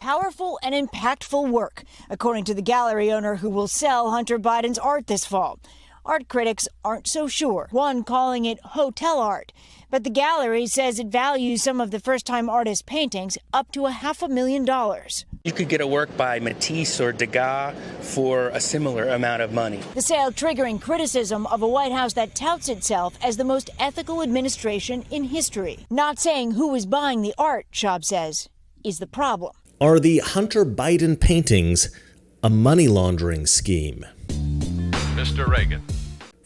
Powerful and impactful work, according to the gallery owner who will sell Hunter Biden's art this fall. Art critics aren't so sure, one calling it hotel art. But the gallery says it values some of the first-time artist paintings up to $500,000. You could get a work by Matisse or Degas for a similar amount of money. The sale triggering criticism of a White House that touts itself as the most ethical administration in history. Not saying who is buying the art, Schaub says, is the problem. Are the Hunter Biden paintings a money laundering scheme? Mr. Reagan.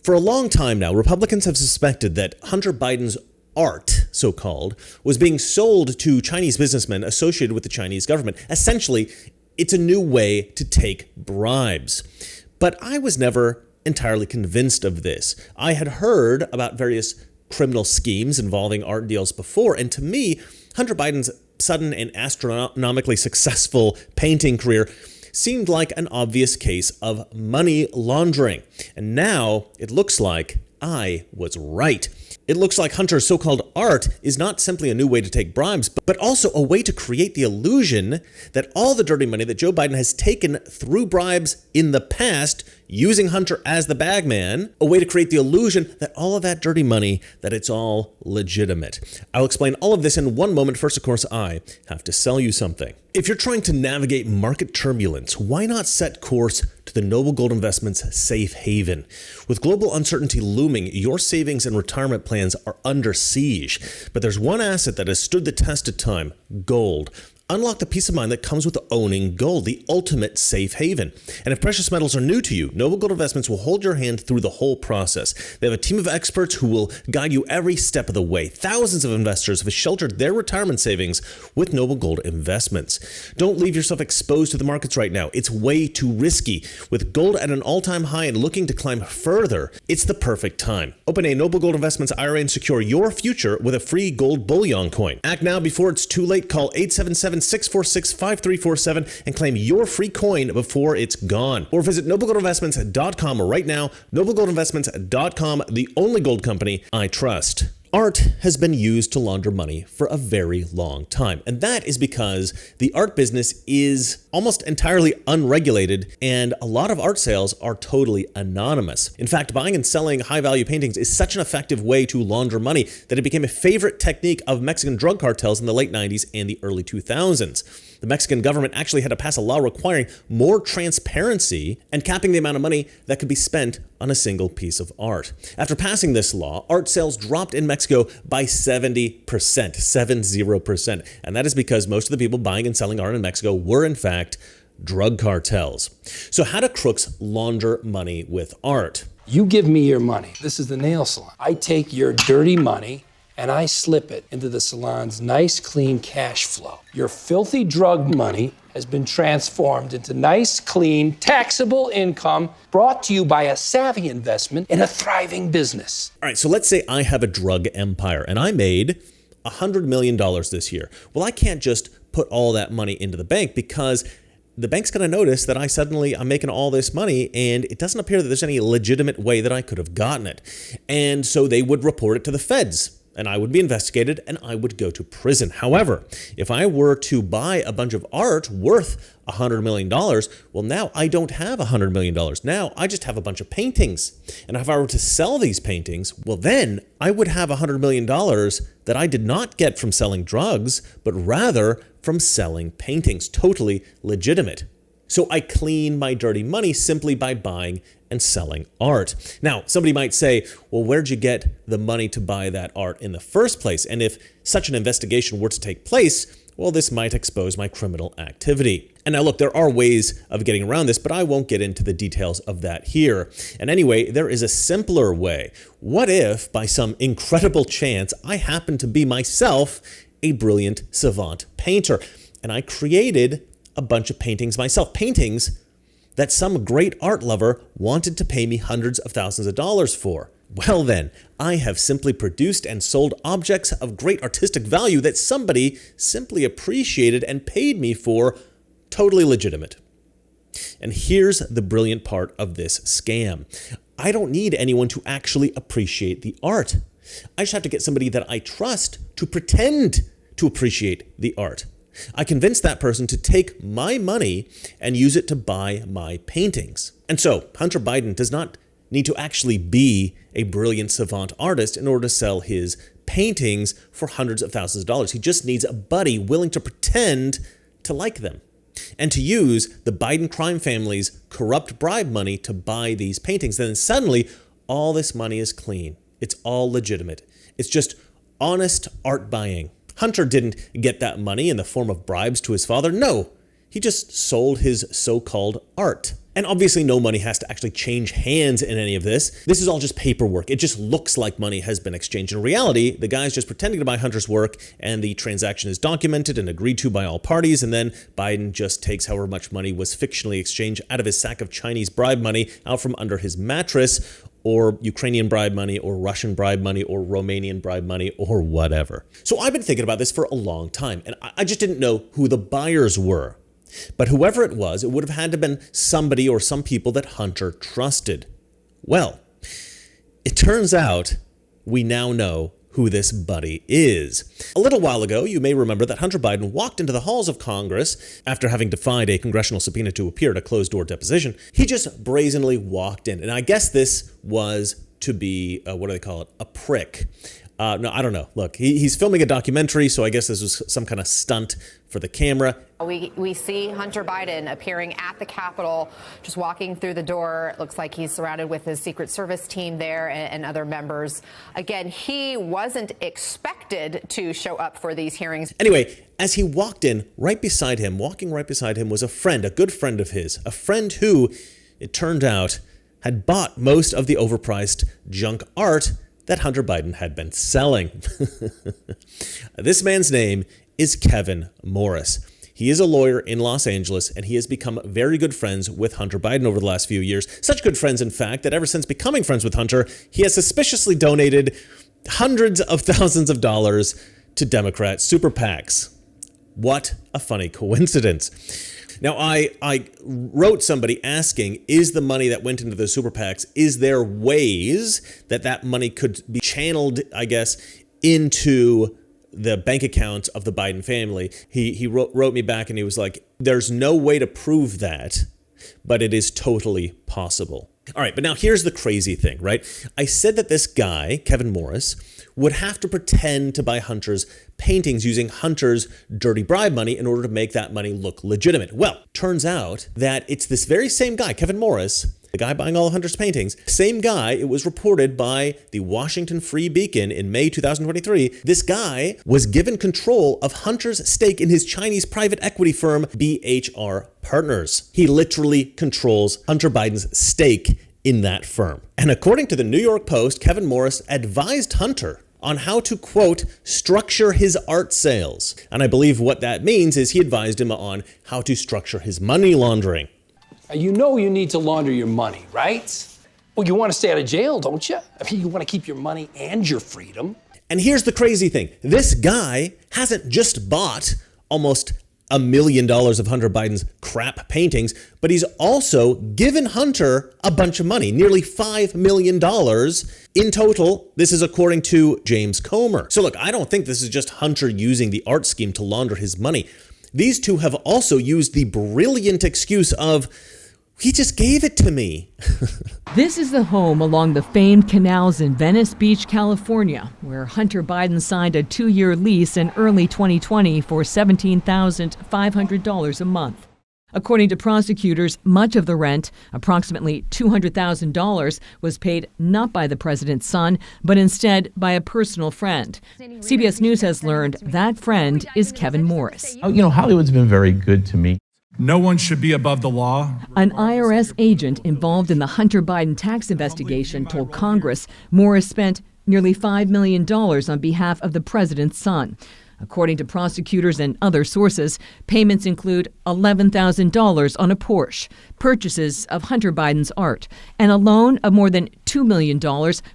For a long time now, Republicans have suspected that Hunter Biden's art, so-called, was being sold to Chinese businessmen associated with the Chinese government. Essentially, it's a new way to take bribes. But I was never entirely convinced of this. I had heard about various criminal schemes involving art deals before, and to me, Hunter Biden's sudden and astronomically successful painting career seemed like an obvious case of money laundering. And now it looks like I was right. It looks like Hunter's so-called art is not simply a new way to take bribes, but also a way to create the illusion that all the dirty money that Joe Biden has taken through bribes in the past, using Hunter as the bagman, a way to create the illusion that all of that dirty money, that it's all legitimate. I'll explain all of this in one moment. First, of course, I have to sell you something. If you're trying to navigate market turbulence, why not set course to the Noble Gold Investments safe haven? With global uncertainty looming, your savings and retirement plans are under siege. But there's one asset that has stood the test of time: gold. Unlock the peace of mind that comes with owning gold, the ultimate safe haven. And if precious metals are new to you, Noble Gold Investments will hold your hand through the whole process. They have a team of experts who will guide you every step of the way. Thousands of investors have sheltered their retirement savings with Noble Gold Investments. Don't leave yourself exposed to the markets right now. It's way too risky. With gold at an all-time high and looking to climb further, it's the perfect time. Open a Noble Gold Investments IRA and secure your future with a free gold bullion coin. Act now before it's too late. Call 877-646-5347 and claim your free coin before it's gone. Or visit noblegoldinvestments.com right now. noblegoldinvestments.com, the only gold company I trust. Art has been used to launder money for a very long time, and that is because the art business is almost entirely unregulated, and a lot of art sales are totally anonymous. In fact, buying and selling high-value paintings is such an effective way to launder money that it became a favorite technique of Mexican drug cartels in the late 90s and the early 2000s. The Mexican government actually had to pass a law requiring more transparency and capping the amount of money that could be spent on a single piece of art. After passing this law, art sales dropped in Mexico by 70%, 70%. And that is because most of the people buying and selling art in Mexico were, in fact, drug cartels. So how do crooks launder money with art? You give me your money. This is the nail salon. I take your dirty money and I slip it into the salon's nice, clean cash flow. Your filthy drug money has been transformed into nice, clean, taxable income brought to you by a savvy investment in a thriving business. All right, so let's say I have a drug empire and I made $100 million this year. Well, I can't just put all that money into the bank because the bank's going to notice that I'm making all this money, and it doesn't appear that there's any legitimate way that I could have gotten it. And so they would report it to the feds, and I would be investigated, and I would go to prison. However, if I were to buy a bunch of art worth $100 million, well, now I don't have $100 million. Now I just have a bunch of paintings. And if I were to sell these paintings, well, then I would have $100 million that I did not get from selling drugs, but rather from selling paintings. Totally legitimate. So I clean my dirty money simply by buying and selling art. Now, somebody might say, well, where'd you get the money to buy that art in the first place? And if such an investigation were to take place, well, this might expose my criminal activity. And now look, there are ways of getting around this, but I won't get into the details of that here. And anyway, there is a simpler way. What if, by some incredible chance, I happen to be myself a brilliant savant painter, and I created a bunch of paintings myself, paintings that some great art lover wanted to pay me hundreds of thousands of dollars for. Well then, I have simply produced and sold objects of great artistic value that somebody simply appreciated and paid me for, totally legitimate. And here's the brilliant part of this scam. I don't need anyone to actually appreciate the art. I just have to get somebody that I trust to pretend to appreciate the art. I convinced that person to take my money and use it to buy my paintings. And so Hunter Biden does not need to actually be a brilliant savant artist in order to sell his paintings for hundreds of thousands of dollars. He just needs a buddy willing to pretend to like them and to use the Biden crime family's corrupt bribe money to buy these paintings. Then suddenly, all this money is clean. It's all legitimate. It's just honest art buying. Hunter didn't get that money in the form of bribes to his father. No, he just sold his so-called art. And obviously no money has to actually change hands in any of this. This is all just paperwork. It just looks like money has been exchanged. In reality, the guy's just pretending to buy Hunter's work, and the transaction is documented and agreed to by all parties, and then Biden just takes however much money was fictionally exchanged out of his sack of Chinese bribe money out from under his mattress, or Ukrainian bribe money, or Russian bribe money, or Romanian bribe money, or whatever. So I've been thinking about this for a long time, and I just didn't know who the buyers were. But whoever it was, it would have had to have been somebody or some people that Hunter trusted. Well, it turns out we now know who this buddy is. A little while ago, you may remember that Hunter Biden walked into the halls of Congress after having defied a congressional subpoena to appear at a closed-door deposition. He just brazenly walked in, and I guess this was to be, what do they call it, a prick. No, I don't know. Look, he's filming a documentary, so I guess this was some kind of stunt for the camera. We see Hunter Biden appearing at the Capitol, just walking through the door. It looks like he's surrounded with his Secret Service team there and other members. Again, he wasn't expected to show up for these hearings. Anyway, as he walked in, walking right beside him was a friend, a good friend of his, a friend who, it turned out, had bought most of the overpriced junk art that Hunter Biden had been selling. This man's name is Kevin Morris. He is a lawyer in Los Angeles, and he has become very good friends with Hunter Biden over the last few years. Such good friends, in fact, that ever since becoming friends with Hunter, he has suspiciously donated hundreds of thousands of dollars to Democrat super PACs. What a funny coincidence. Now, I wrote somebody asking, is the money that went into the super PACs, is there ways that money could be channeled, I guess, into the bank accounts of the Biden family? He wrote me back and he was like, there's no way to prove that, but it is totally possible. All right, but now here's the crazy thing, right? I said that this guy, Kevin Morris, would have to pretend to buy Hunter's paintings using Hunter's dirty bribe money in order to make that money look legitimate. Well, turns out that it's this very same guy, Kevin Morris, the guy buying all of Hunter's paintings, same guy. It was reported by the Washington Free Beacon in May 2023. This guy was given control of Hunter's stake in his Chinese private equity firm, BHR Partners. He literally controls Hunter Biden's stake in that firm. And according to the New York Post, Kevin Morris advised Hunter on how to, quote, structure his art sales. And I believe what that means is he advised him on how to structure his money laundering. You know you need to launder your money, right? Well, you want to stay out of jail, don't you? I mean, you want to keep your money and your freedom. And here's the crazy thing. This guy hasn't just bought almost $1 million of Hunter Biden's crap paintings, but he's also given Hunter a bunch of money, nearly $5 million in total. This is according to James Comer. So look, I don't think this is just Hunter using the art scheme to launder his money. These two have also used the brilliant excuse of, he just gave it to me. This is the home along the famed canals in Venice Beach, California, where Hunter Biden signed a 2-year lease in early 2020 for $17,500 a month. According to prosecutors, much of the rent, approximately $200,000, was paid not by the president's son, but instead by a personal friend. CBS News has learned that friend is Kevin Morris. You know, Hollywood's been very good to me. No one should be above the law. An IRS agent involved in the Hunter Biden tax investigation told Congress Morris spent nearly $5 million on behalf of the president's son. According to prosecutors and other sources, payments include $11,000 on a Porsche, purchases of Hunter Biden's art, and a loan of more than $2 million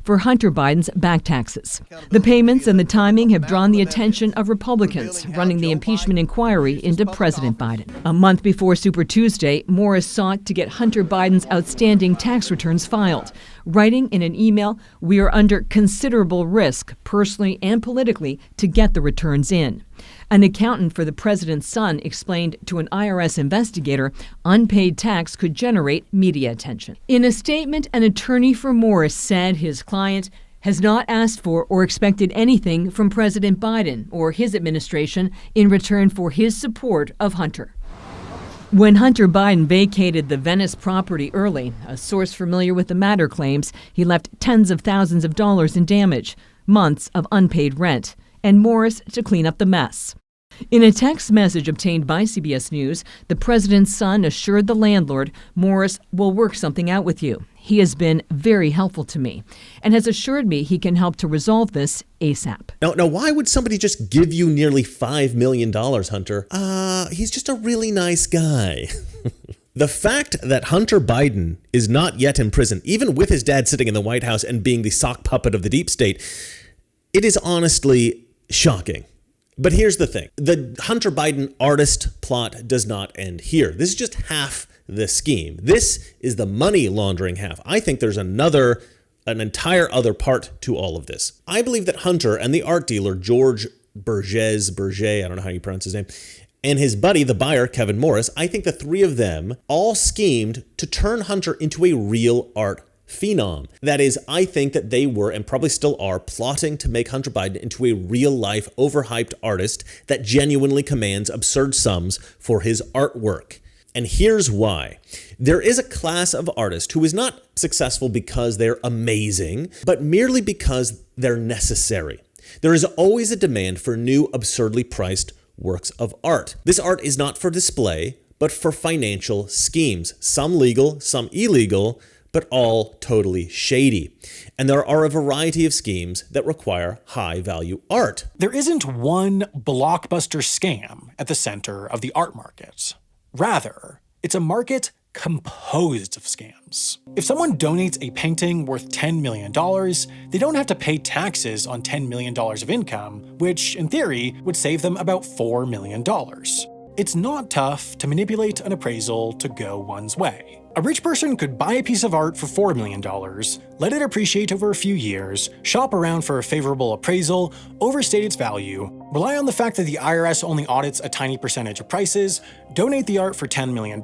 for Hunter Biden's back taxes. The payments and the timing have drawn the attention of Republicans running the impeachment inquiry into President Biden. A month before Super Tuesday, Morris sought to get Hunter Biden's outstanding tax returns filed, writing in an email, "We are under considerable risk, personally and politically, to get the returns in." An accountant for the president's son explained to an IRS investigator unpaid tax could generate media attention. In a statement, an attorney for Morris said his client has not asked for or expected anything from President Biden or his administration in return for his support of Hunter. When Hunter Biden vacated the Venice property early, a source familiar with the matter claims he left tens of thousands of dollars in damage, months of unpaid rent, and Morris to clean up the mess. In a text message obtained by CBS News, the president's son assured the landlord, Morris will work something out with you. He has been very helpful to me and has assured me he can help to resolve this ASAP. Now, why would somebody just give you nearly $5 million, Hunter? He's just a really nice guy. The fact that Hunter Biden is not yet in prison, even with his dad sitting in the White House and being the sock puppet of the deep state, it is honestly shocking. But here's the thing. The Hunter Biden artist plot does not end here. This is just half the scheme. This is the money laundering half. I think there's an entire other part to all of this. I believe that Hunter and the art dealer, George Berger, I don't know how you pronounce his name, and his buddy, the buyer, Kevin Morris, I think the three of them all schemed to turn Hunter into a real art phenom. That is, I think that they were, and probably still are, plotting to make Hunter Biden into a real-life, overhyped artist that genuinely commands absurd sums for his artwork. And here's why. There is a class of artists who is not successful because they're amazing, but merely because they're necessary. There is always a demand for new, absurdly priced works of art. This art is not for display, but for financial schemes, some legal, some illegal, but all totally shady. And there are a variety of schemes that require high-value art. There isn't one blockbuster scam at the center of the art market. Rather, it's a market composed of scams. If someone donates a painting worth $10 million, they don't have to pay taxes on $10 million of income, which, in theory, would save them about $4 million. It's not tough to manipulate an appraisal to go one's way. A rich person could buy a piece of art for $4 million, let it appreciate over a few years, shop around for a favorable appraisal, overstate its value, rely on the fact that the IRS only audits a tiny percentage of prices, donate the art for $10 million,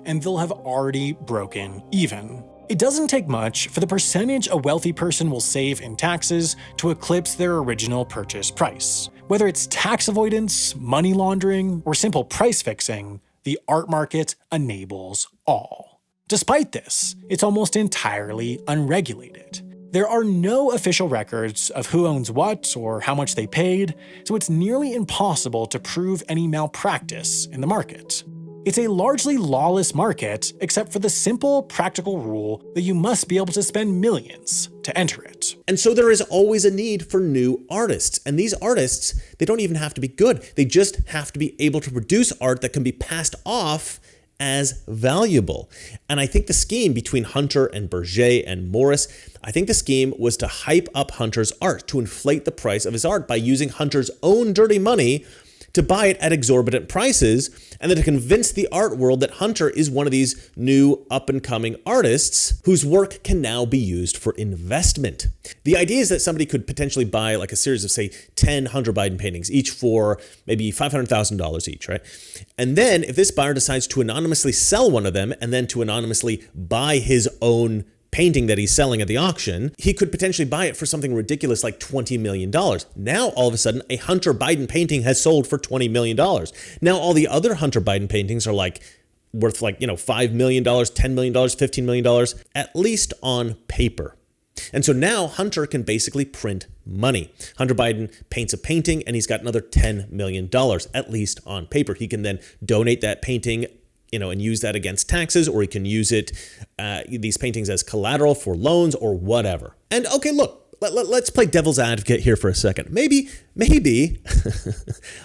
and they'll have already broken even. It doesn't take much for the percentage a wealthy person will save in taxes to eclipse their original purchase price. Whether it's tax avoidance, money laundering, or simple price fixing, the art market enables all. Despite this, it's almost entirely unregulated. There are no official records of who owns what or how much they paid, so it's nearly impossible to prove any malpractice in the market. It's a largely lawless market, except for the simple, practical rule that you must be able to spend millions to enter it. And so there is always a need for new artists. And these artists, they don't even have to be good. They just have to be able to produce art that can be passed off as valuable. And I think the scheme between Hunter and Berger and Morris, I think the scheme was to hype up Hunter's art, to inflate the price of his art by using Hunter's own dirty money to buy it at exorbitant prices, and then to convince the art world that Hunter is one of these new up-and-coming artists whose work can now be used for investment. The idea is that somebody could potentially buy like a series of, say, 10 Hunter Biden paintings, each for maybe $500,000 each, right? And then if this buyer decides to anonymously sell one of them and then to anonymously buy his own painting that he's selling at the auction, he could potentially buy it for something ridiculous like $20 million. Now, all of a sudden, a Hunter Biden painting has sold for $20 million. Now, all the other Hunter Biden paintings are worth $5 million, $10 million, $15 million, at least on paper. And so now Hunter can basically print money. Hunter Biden paints a painting and he's got another $10 million, at least on paper. He can then donate that painting and use that against taxes, or he can use these paintings as collateral for loans or whatever. And okay, look, let's play devil's advocate here for a second. Maybe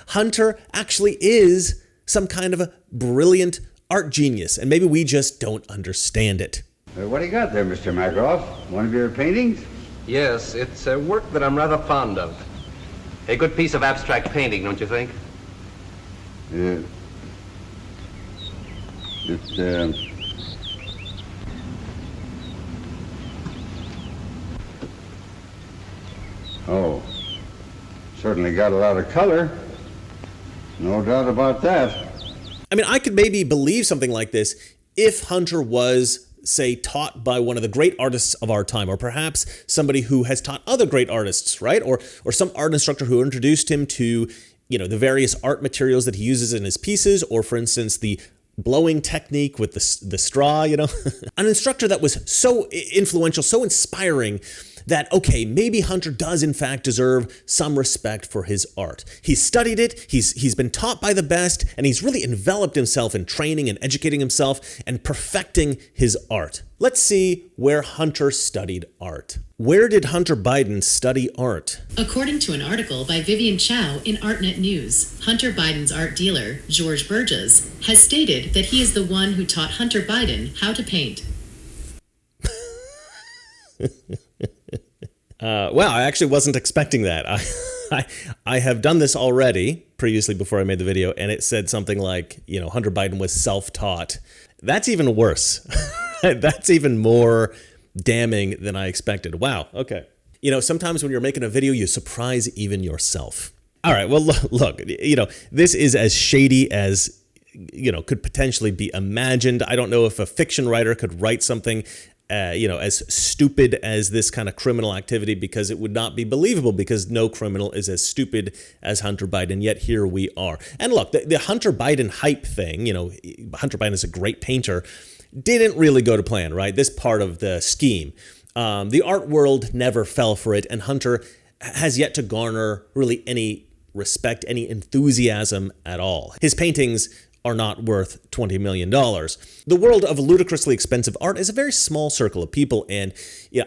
Hunter actually is some kind of a brilliant art genius, and maybe we just don't understand it. What do you got there, Mr. Makarov? One of your paintings? Yes, it's a work that I'm rather fond of. A good piece of abstract painting, don't you think? Oh, certainly got a lot of color. No doubt about that. I mean, I could maybe believe something like this if Hunter was, say, taught by one of the great artists of our time, or perhaps somebody who has taught other great artists, right? Or some art instructor who introduced him to, the various art materials that he uses in his pieces, or for instance, the blowing technique with the straw, An instructor that was so influential, so inspiring, that, okay, maybe Hunter does in fact deserve some respect for his art. He's studied it, he's been taught by the best, and he's really enveloped himself in training and educating himself and perfecting his art. Let's see where Hunter studied art. Where did Hunter Biden study art? According to an article by Vivian Chow in ArtNet News, Hunter Biden's art dealer, George Burgess, has stated that he is the one who taught Hunter Biden how to paint. Wow, I actually wasn't expecting that. I have done this already previously before I made the video, and it said something like, Hunter Biden was self-taught. That's even worse. That's even more damning than I expected. Wow, okay. Sometimes when you're making a video, you surprise even yourself. All right, well, look, this is as shady as, could potentially be imagined. I don't know if a fiction writer could write something as stupid as this kind of criminal activity, because it would not be believable, because no criminal is as stupid as Hunter Biden, yet here we are. And look, the Hunter Biden hype thing, Hunter Biden is a great painter, didn't really go to plan, right? This part of the scheme. The art world never fell for it, and Hunter has yet to garner really any respect, any enthusiasm at all. His paintings are not worth $20 million. The world of ludicrously expensive art is a very small circle of people, and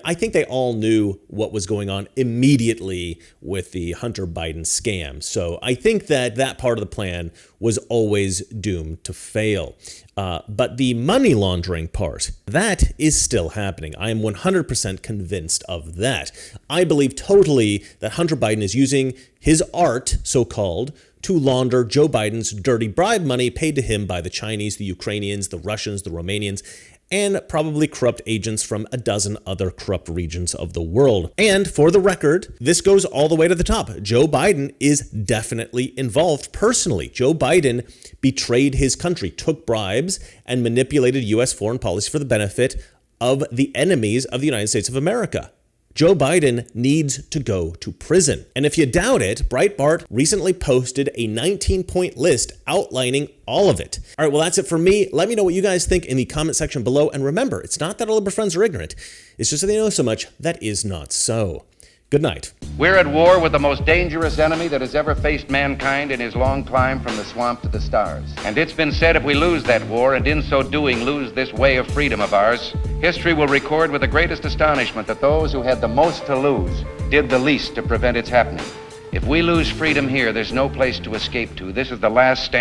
I think they all knew what was going on immediately with the Hunter Biden scam. So I think that part of the plan was always doomed to fail. But the money laundering part, that is still happening. I am 100% convinced of that. I believe totally that Hunter Biden is using his art, so-called, to launder Joe Biden's dirty bribe money paid to him by the Chinese, the Ukrainians, the Russians, the Romanians, and probably corrupt agents from a dozen other corrupt regions of the world. And for the record, this goes all the way to the top. Joe Biden is definitely involved personally. Joe Biden betrayed his country, took bribes, and manipulated U.S. foreign policy for the benefit of the enemies of the United States of America. Joe Biden needs to go to prison. And if you doubt it, Breitbart recently posted a 19-point list outlining all of it. All right, well, that's it for me. Let me know what you guys think in the comment section below. And remember, it's not that all of our friends are ignorant. It's just that they know so much that is not so. Good night. We're at war with the most dangerous enemy that has ever faced mankind in his long climb from the swamp to the stars. And it's been said if we lose that war, and in so doing lose this way of freedom of ours, history will record with the greatest astonishment that those who had the most to lose did the least to prevent its happening. If we lose freedom here, there's no place to escape to. This is the last stand.